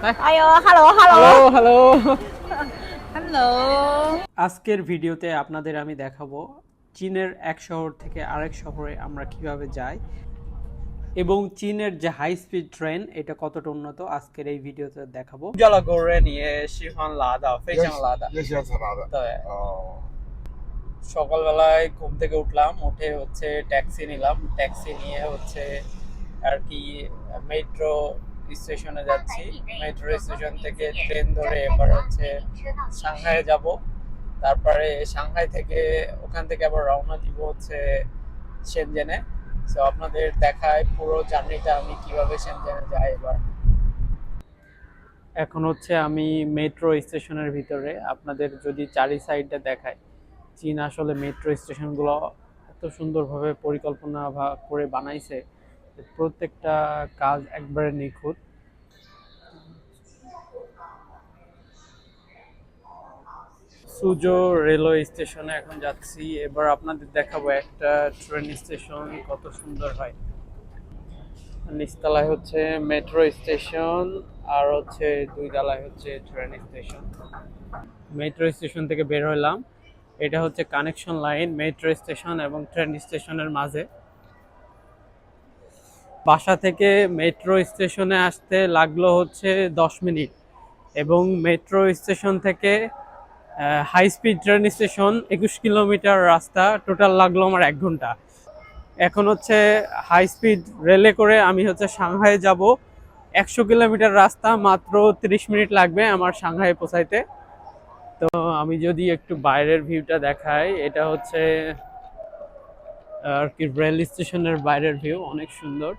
আয়ো hello hello hello hello. আজকের ভিডিওতে আপনাদের আমি দেখাবো চীনের এক শহর থেকে আরেক শহরে আমরা কিভাবে যাই এবং চীনের যে হাই স্পিড ট্রেন এটা কতটা উন্নত আজকের এই ভিডিওতে দেখাবো। সকালবেলায় ঘুম থেকে উঠলাম, উঠে হচ্ছে ট্যাক্সি নিলাম, ট্যাক্সি নিয়ে হচ্ছে আর কি মেট্রো স্টেশনে যাচ্ছি। মেট্রো স্টেশন থেকে ট্রেন ধরে এবার হচ্ছে সাংহাই যাব। তারপরে সাংহাই থেকে ওখান থেকে আবার রওনা দিব হচ্ছে শেনজেনে। তো আপনাদের দেখায় পুরো জার্নিটা আমি কিভাবে শেনজেনে যাই। এবার এখন হচ্ছে আমি মেট্রো স্টেশনের ভিতরে, আপনাদের যদি চারি সাইডটা দেখায়, চীন আসলে মেট্রো স্টেশনগুলো এত সুন্দরভাবে পরিকল্পনা করে বানাইছে, প্রত্যেকটা কাজ একবারে নিখুঁত। সুজো রেলওয়ে স্টেশনে এখন যাচ্ছি। এবার আপনাদের দেখাবো একটা ট্রেন স্টেশন কত সুন্দর হয়। নিচতলায় হচ্ছে মেট্রো স্টেশন আর হচ্ছে দুই তলায় হচ্ছে ট্রেন স্টেশন। মেট্রো স্টেশন থেকে বের হলাম, এটা হচ্ছে কানেকশন লাইন মেট্রো স্টেশন এবং ট্রেন স্টেশনের মাঝে। বাসা থেকে মেট্রো স্টেশনে আসতে লাগলো হচ্ছে 10 মিনিট এবং মেট্রো স্টেশন থেকে high speed train station 21 kilometre রাস্তা, টোটাল লাগলো আমার 1 ঘন্টা। এখন হচ্ছে হাই স্পিড রেলে করে আমি হচ্ছে সাংহাই যাব। 100 কিলোমিটার রাস্তা, মাত্র 30 মিনিট লাগবে আমার সাংহাই পৌঁছাইতে। তো আমি যদি একটু বাইরের ভিউটা দেখাই, এটা হচ্ছে আর কি রেল স্টেশনের বাইরের ভিউ, অনেক সুন্দর।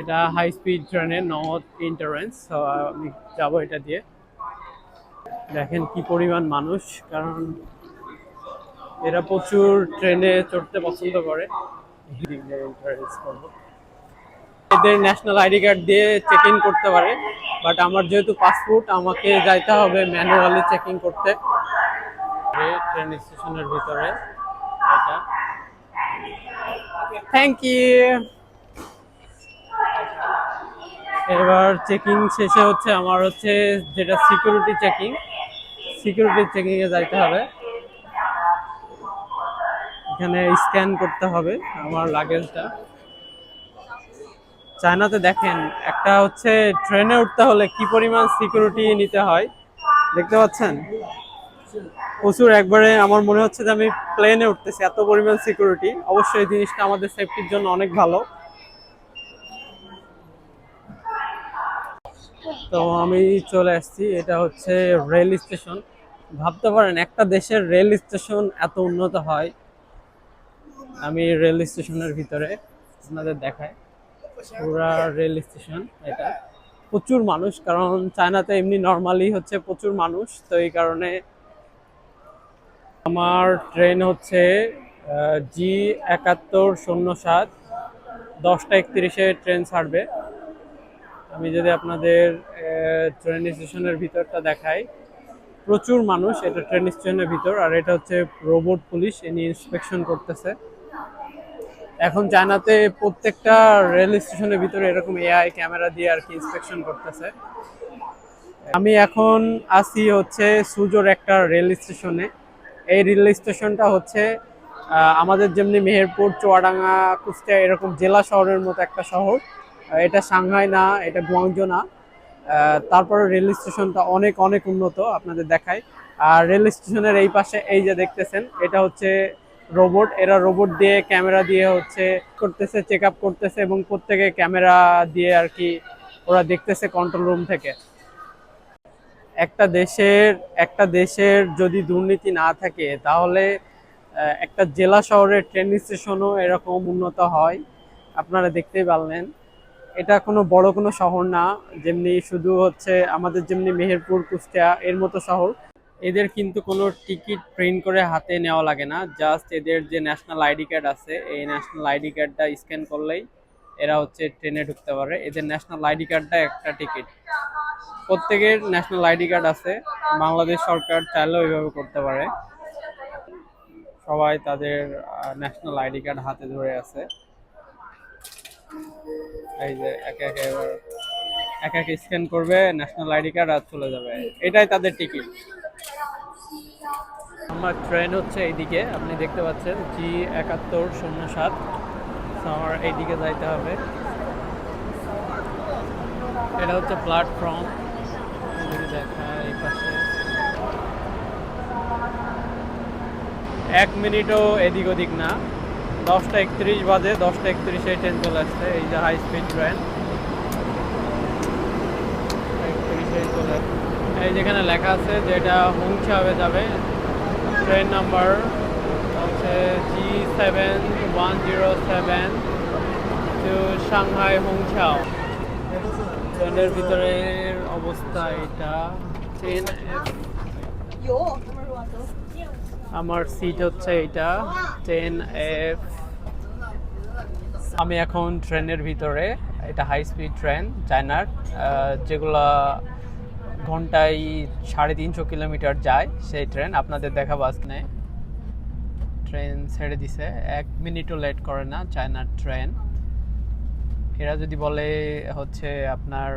এটা হাই স্পিড ট্রেনের নর্থ এন্ট্রান্স, আমি যাবো এটা দিয়ে। দেখেন কি পরিমাণ মানুষ, কারণ এরা প্রচুর ট্রেনে চড়তে পছন্দ করে। এদের ন্যাশনাল আইডি কার্ড দিয়ে চেক ইন করতে পারে, বাট আমার যেহেতু পাসপোর্ট, আমাকে যাইতে হবে ম্যানুয়ালি চেক ইন করতে। ট্রেন স্টেশনের ভিতরে এটা। Thank you. এবার চেকিং শেষে হচ্ছে আমার হচ্ছে যেটা সিকিউরিটি চেকিং এ যাইতে হবে। এখানে স্ক্যান করতে হবে আমার লাগেজটা। চায়নাতে দেখেন একটা হচ্ছে ট্রেনে উঠতে হলে কি পরিমাণ সিকিউরিটি নিতে হয়, দেখতে পাচ্ছেন প্রচুর। একবারে আমার মনে হচ্ছে যে আমি প্লেনে উঠতেছি, এত পরিমাণ সিকিউরিটি। অবশ্যই এই জিনিসটা আমাদের সেফটির জন্য অনেক ভালো। তো আমি চলে আসছি, এটা হচ্ছে রেল স্টেশন। ভাবতে পারেন একটা দেশের রেল স্টেশন এত উন্নত হয়। আমি রেল স্টেশনের ভিতরে আপনাদের দেখাই পুরা রেল স্টেশন। এটা প্রচুর মানুষ, কারণ চায়নাতে এমনি নর্মালি হচ্ছে প্রচুর মানুষ, তো এই কারণে। আমার ট্রেন হচ্ছে G7107, 10টা 31-এ ট্রেন ছাড়বে। আমি যদি আপনাদের ট্রেন স্টেশনের ভিতরটা দেখাই, প্রচুর মানুষ। এটা ট্রেন স্টেশনের ভিতর, আর এটা হচ্ছে রোবট পুলিশ, ইনি ইন্সপেকশন করতেছে। এখন চায়নাতে প্রত্যেকটা রেল স্টেশনের ভিতরে এরকম এআই ক্যামেরা দিয়ে আর কি ইন্সপেকশন করতেছে। আমি এখন আছি হচ্ছে সুজোর একটা রেল স্টেশনে। এই রেল স্টেশনটা হচ্ছে আমাদের যেমনি মেহেরপুর, চুয়াডাঙ্গা, কুষ্টিয়া এরকম জেলা শহরের মতো একটা শহর। এটা সাংহাই না, এটা গুয়াংজো না। তারপরে রেল স্টেশনটা অনেক অনেক উন্নত, আপনাদের দেখাই। আর রেল স্টেশনের এই পাশে এই যে দেখতেছেন, এটা হচ্ছে রোবট। এরা রোবট দিয়ে ক্যামেরা দিয়ে হচ্ছে করতেছে, চেক আপ করতেছে, এবং প্রত্যেকে ক্যামেরা দিয়ে আর কি ওরা দেখতেছে কন্ট্রোল রুম থেকে। একটা দেশের যদি দুর্নীতি না থাকে, তাহলে একটা জেলা শহরের ট্রেন স্টেশনও এরকম উন্নত হয়। আপনারা দেখতেই পারলেন, এটা কোনো বড় কোনো শহর না, যেমনি শুধু হচ্ছে আমাদের যেমনি মেহেরপুর, কুষ্টিয়া এর মতো শহর। এদের কিন্তু কোনো টিকিট প্রিন্ট করে হাতে নেওয়া লাগে না, জাস্ট এদের যে ন্যাশনাল আইডি কার্ড আছে, এই ন্যাশনাল আইডি কার্ডটা স্ক্যান করলেই এরা হচ্ছে ট্রেনে ঢুকতে পারে। এদের ন্যাশনাল আইডি কার্ডটা একটা টিকিট। প্রত্যেকের ন্যাশনাল আইডি কার্ড আছে, বাংলাদেশ সরকার চাইলেও এইভাবে করতে পারে। সবাই তাদের ন্যাশনাল আইডি কার্ড হাতে ধরে আছে। এই যে একে একে এবার একা একা স্ক্যান করবে ন্যাশনাল আইডি কার্ড আর চলে যাবে, এটাই তাদের টিকিট। আমার ট্রেন হচ্ছে এইদিকে, আপনি দেখতে পাচ্ছেন G7107। আমার এইদিকে যাইতে হবে। এটা হচ্ছে প্ল্যাটফর্ম, এদিকে দেখা এই পাশে। 1 মিনিটও এদিক ওদিক না, 10টা 31 বাজে, 10টা 31 ট্রেন চলে আসছে। এই যে হাই স্পিড ট্রেন 31 চলে আসছে। এই যেখানে লেখা আছে যে এটা হুংচাওয়ে যাবে। ট্রেন নাম্বার হচ্ছে G7107 টু সাংহাই হুংচাও। ট্রেনের ভিতরের অবস্থা এটা। আমার সিট হচ্ছে এটা 10F। আমি এখন ট্রেনের ভিতরে, এটা হাই স্পিড ট্রেন চায়নার, যেগুলা ঘন্টায় 350 কিলোমিটার যায় সেই ট্রেন। আপনাদের দেখাবো আজকে। ট্রেন ছেড়ে দিছে, 1 মিনিটও লেট করে না চায়নার ট্রেন। এরা যদি বলে হচ্ছে আপনার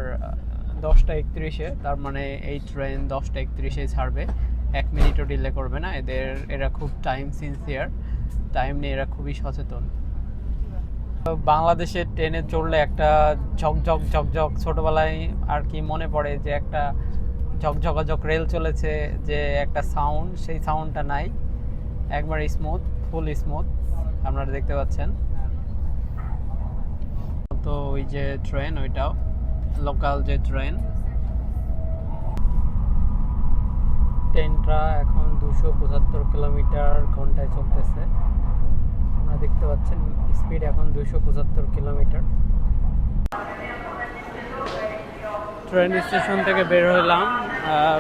10টা 31-এ, তার মানে এই ট্রেন 10টা 31-এ ছাড়বে, 1 মিনিটও ডিলে করবে না। এরা খুব টাইম সিনসিয়ার, টাইম নিয়ে এরা খুবই সচেতন। বাংলাদেশের ট্রেনে চড়লে একটা ঝকঝক ঝকঝক ছোটবেলায় আর কি মনে পড়ে, যে একটা ঝকঝকাঝক রেল চলেছে, যে একটা সাউন্ড, সেই সাউন্ডটা নাই, একবার স্মুথ, ফুল স্মুথ আপনারা দেখতে পাচ্ছেন। তো ওই যে ট্রেন, ওইটাও লোকাল যে ট্রেন। ট্রেনটা এখন 275 কিলোমিটার ঘন্টায় চলতেছে। আপনারা দেখতে পাচ্ছেন স্পিড এখন 275 কিলোমিটার। ট্রেন স্টেশন থেকে বের হলাম,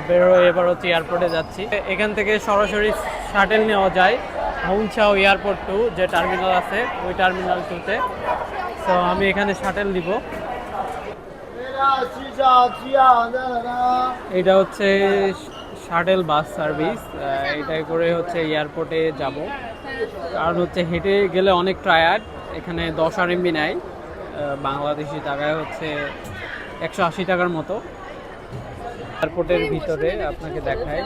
বের হয়ে এবার হচ্ছে এয়ারপোর্টে যাচ্ছি। এখান থেকে সরাসরি শাটেল নেওয়া যায় হুংচাও এয়ারপোর্ট টু, যে টার্মিনাল আছে ওই টার্মিনাল 2-তে। তো আমি এখানে শাটেল দিব। এটা হচ্ছে শাটেল বাস সার্ভিস, এটাই করে হচ্ছে এয়ারপোর্টে যাব। কারণ হচ্ছে হেঁটে গেলে অনেক টায়ার্ড। এখানে 10 RMB নেয়, বাংলাদেশি টাকায় হচ্ছে 180 টাকার মতো। এয়ারপোর্টের ভিতরে আপনাকে দেখায়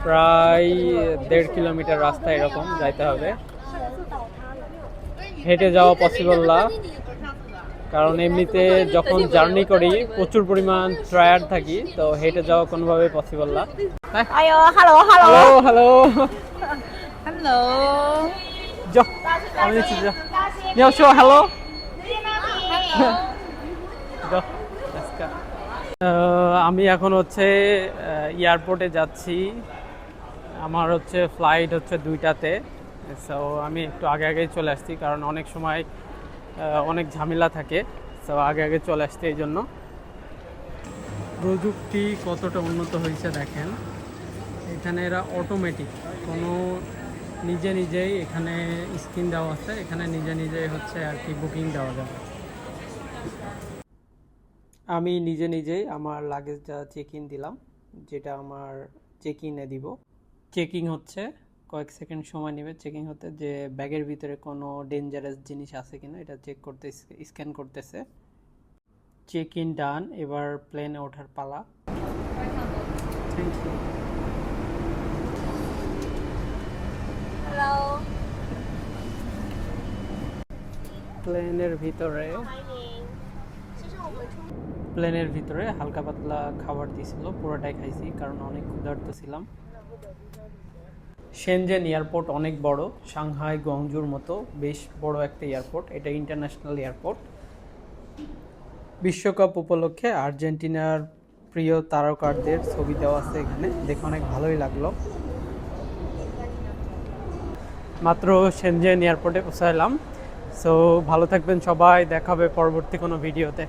প্রায় 1.5 কিলোমিটার রাস্তা এরকম যাইতে হবে। হেঁটে যাওয়া পসিবল না, কারণ এমনিতে যখন জার্নি করি প্রচুর পরিমাণ টায়ার্ড থাকি, তো হেঁটে যাওয়া কোনোভাবে পসিবল না। Ayo, halo, halo. Hello hello Hello. 走，我们一起走。你要说 hello？ 走，let's go。আমি এখন হচ্ছে এয়ারপোর্টে যাচ্ছি। আমার হচ্ছে ফ্লাইট হচ্ছে 2টাতে। সো আমি একটু আগে আগেই চলে আসছি, কারণ অনেক সময় অনেক ঝামেলা থাকে। সো আগে আগে চলে আসছি এই জন্য। প্রযুক্তি কতটা উন্নত হয়েছে দেখেন। এখানে এরা অটোমেটিক, কোনো নিজে নিজেই এখানে স্ক্রিন দেওয়া আছে, এখানে নিজে নিজেই হচ্ছে আর কি বুকিং দেওয়া যাবে। আমি নিজে নিজেই আমার লাগেজটা চেক ইন দিলাম, যেটা আমার চেক ইনে দিব। চেকিং হচ্ছে, কয়েক সেকেন্ড সময় নেবে চেকিং হতে, যে ব্যাগের ভিতরে কোনো ডেঞ্জারাস জিনিস আছে কিনা এটা চেক করতে, স্ক্যান করতেছে। চেক ইন ডান, এবার প্লেনে ওঠার পালা। Thank you. Hello. প্লেনের ভিতরে হালকা পাতলা খাবার দিয়েছিল, পুরোটাই খাইছি কারণ অনেক ক্ষুধার্ত ছিলাম। শেনজেন এয়ারপোর্ট অনেক বড়, সাংহাই গুয়াংজুর মতো বেশ বড় একটা এয়ারপোর্ট। এটা ইন্টারন্যাশনাল এয়ারপোর্ট। বিশ্বকাপ উপলক্ষে আর্জেন্টিনার প্রিয় তারকাদের ছবি দেওয়া আছে এখানে, দেখে অনেক ভালোই লাগলো। মাত্র শেনজেন এয়ারপোর্টে পৌঁছালাম। সো ভালো থাকবেন সবাই, দেখা হবে পরবর্তী কোনো ভিডিওতে।